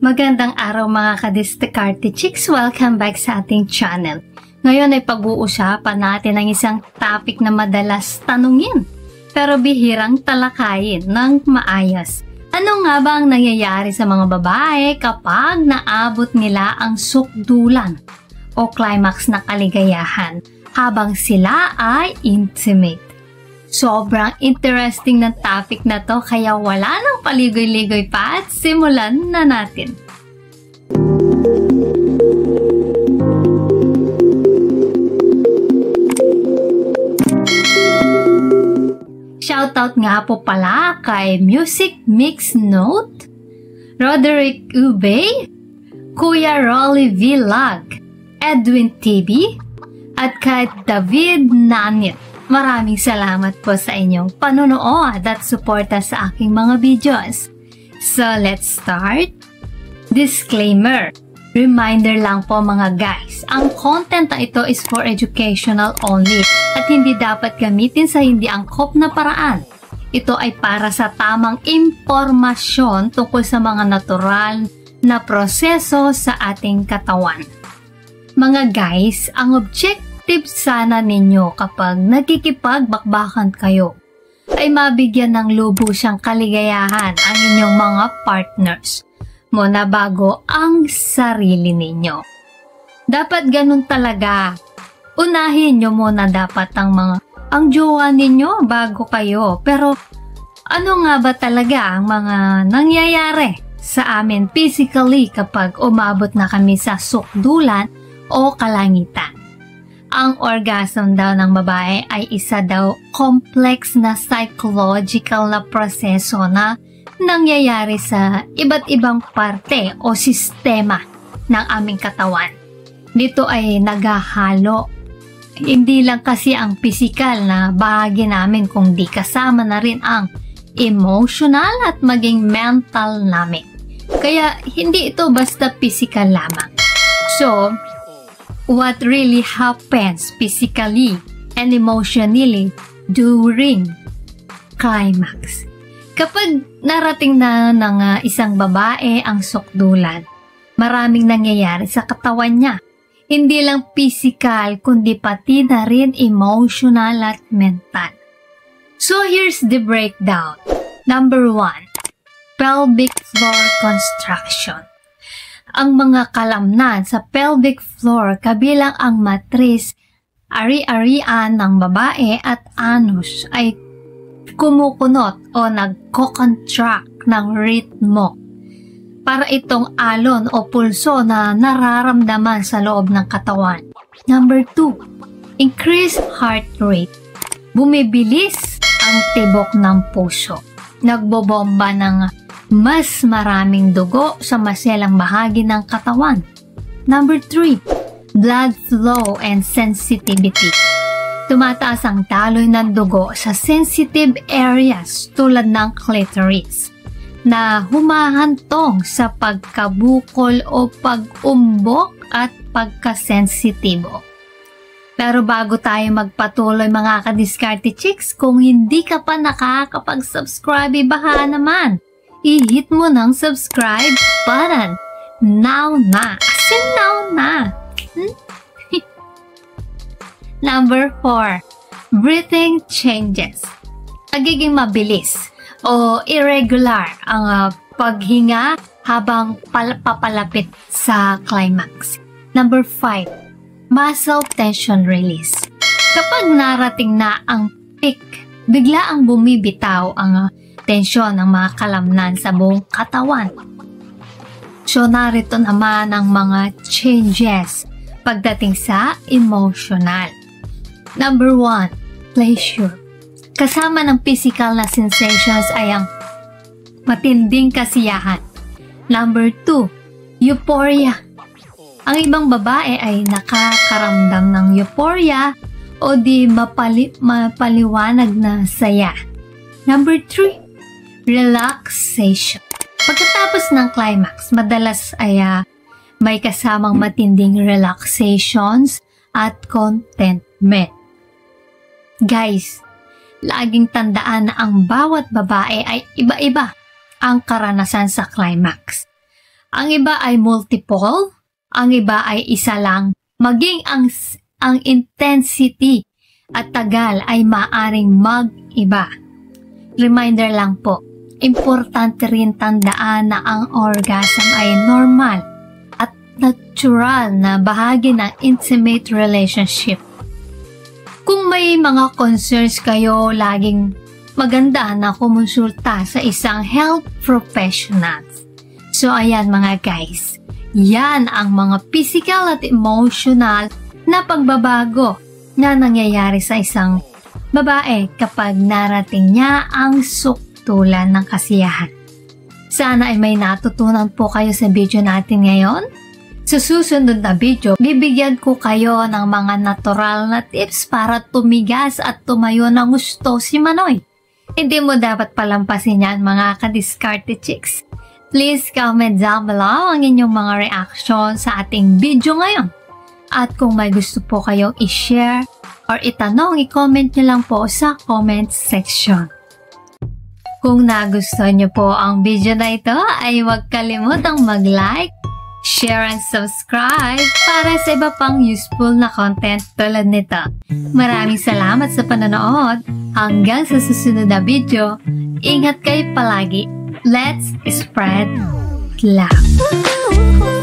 Magandang araw mga ka-Discarte Chicks! Welcome back sa ating channel. Ngayon ay pag-uusapan natin ang isang topic na madalas tanungin pero bihirang talakayin ng maayos. Ano nga ba ang nangyayari sa mga babae kapag naabot nila ang sukdulan o climax na kaligayahan habang sila ay intimate? Sobrang interesting ng topic na to kaya wala nang paligoy-ligoy pa at simulan na natin. Shoutout nga po pala kay Music Mix Note, Roderick Ube, Kuya Rolly Vlog, Edwin TV, at kay David Nanit. Maraming salamat po sa inyong panonood at suporta sa aking mga videos. So, let's start. Disclaimer. Reminder lang po mga guys, ang content na ito is for educational only at hindi dapat gamitin sa hindi angkop na paraan. Ito ay para sa tamang impormasyon tungkol sa mga natural na proseso sa ating katawan. Mga guys, ang objective sana ninyo kapag nagkikipagbakbakan kayo ay mabigyan ng lubusyang kaligayahan ang inyong mga partners muna bago ang sarili ninyo. Dapat ganun talaga. Unahin nyo muna dapat ang jowa ninyo bago kayo. Pero ano nga ba talaga ang mga nangyayari sa amin physically kapag umabot na kami sa sukdulan o kalangitan? Ang orgasm daw ng babae ay isa daw complex na psychological na proseso na nangyayari sa iba't ibang parte o sistema ng aming katawan. Dito ay naghahalo. Hindi lang kasi ang physical na bahagi namin kundi kasama na rin ang emotional at maging mental namin. Kaya hindi ito basta physical lamang. So, what really happens physically and emotionally during climax? Kapag narating na ng isang babae ang sukdulan, maraming nangyayari sa katawan niya. Hindi lang physical, kundi pati na rin emotional at mental. So here's the breakdown. Number 1, pelvic floor construction. Ang mga kalamnan sa pelvic floor kabilang ang matris, ari-arian ng babae at anus ay kumukunot o nagko-contract ng ritmo para itong alon o pulso na nararamdaman sa loob ng katawan. Number 2, increased heart rate. Bumibilis ang tibok ng puso. Nagbobomba ng mas maraming dugo sa maselang bahagi ng katawan. Number 3, blood flow and sensitivity. Tumataas ang daloy ng dugo sa sensitive areas tulad ng clitoris na humahantong sa pagkabukol o pag-umbok at pagkasensitibo. Pero bago tayo magpatuloy mga ka-Discarte Chicks, kung hindi ka pa nakakapag-subscribe, baka naman i-hit mo ng subscribe button. Now na! As in now na! Number 4, breathing changes. Nagiging mabilis o irregular ang paghinga habang papalapit sa climax. Number 5, muscle tension release. Kapag narating na ang peak, bigla ang bumibitaw ang tensyon ng mga kalamnan sa buong katawan. So narito naman ang mga changes pagdating sa emotional. Number 1, pleasure. Kasama ng physical na sensations ay ang matinding kasiyahan. Number 2, euphoria. Ang ibang babae ay nakakaramdam ng euphoria o di mapaliwanag na saya. Number 3, relaxation. Pagkatapos ng climax, madalas ay may kasamang matinding relaxations at contentment. Guys, laging tandaan na ang bawat babae ay iba-iba ang karanasan sa climax. Ang iba ay multiple, ang iba ay isa lang. Maging ang intensity at tagal ay maaring mag-iba. Reminder lang po, importante rin tandaan na ang orgasm ay normal at natural na bahagi ng intimate relationship. Kung may mga concerns kayo, laging maganda na kumonsulta sa isang health professional. So ayan mga guys, yan ang mga physical at emotional na pagbabago na nangyayari sa isang babae kapag narating niya ang suktulan ng kasiyahan. Sana ay may natutunan po kayo sa video natin ngayon. Sa susunod na video, bibigyan ko kayo ng mga natural na tips para tumigas at tumayo ng gusto si Manoy. Hindi mo dapat palampasin yan mga ka-diskarte chicks. Please comment down below ang inyong mga reaction sa ating video ngayon. At kung may gusto po kayong i-share or itanong, i-comment nyo lang po sa comment section. Kung nagustuhan nyo po ang video na ito, ay huwag kalimutang mag-like, share and subscribe para sa iba pang useful na content tulad nito. Maraming salamat sa panonood. Hanggang sa susunod na video, ingat kayo palagi. Let's spread love.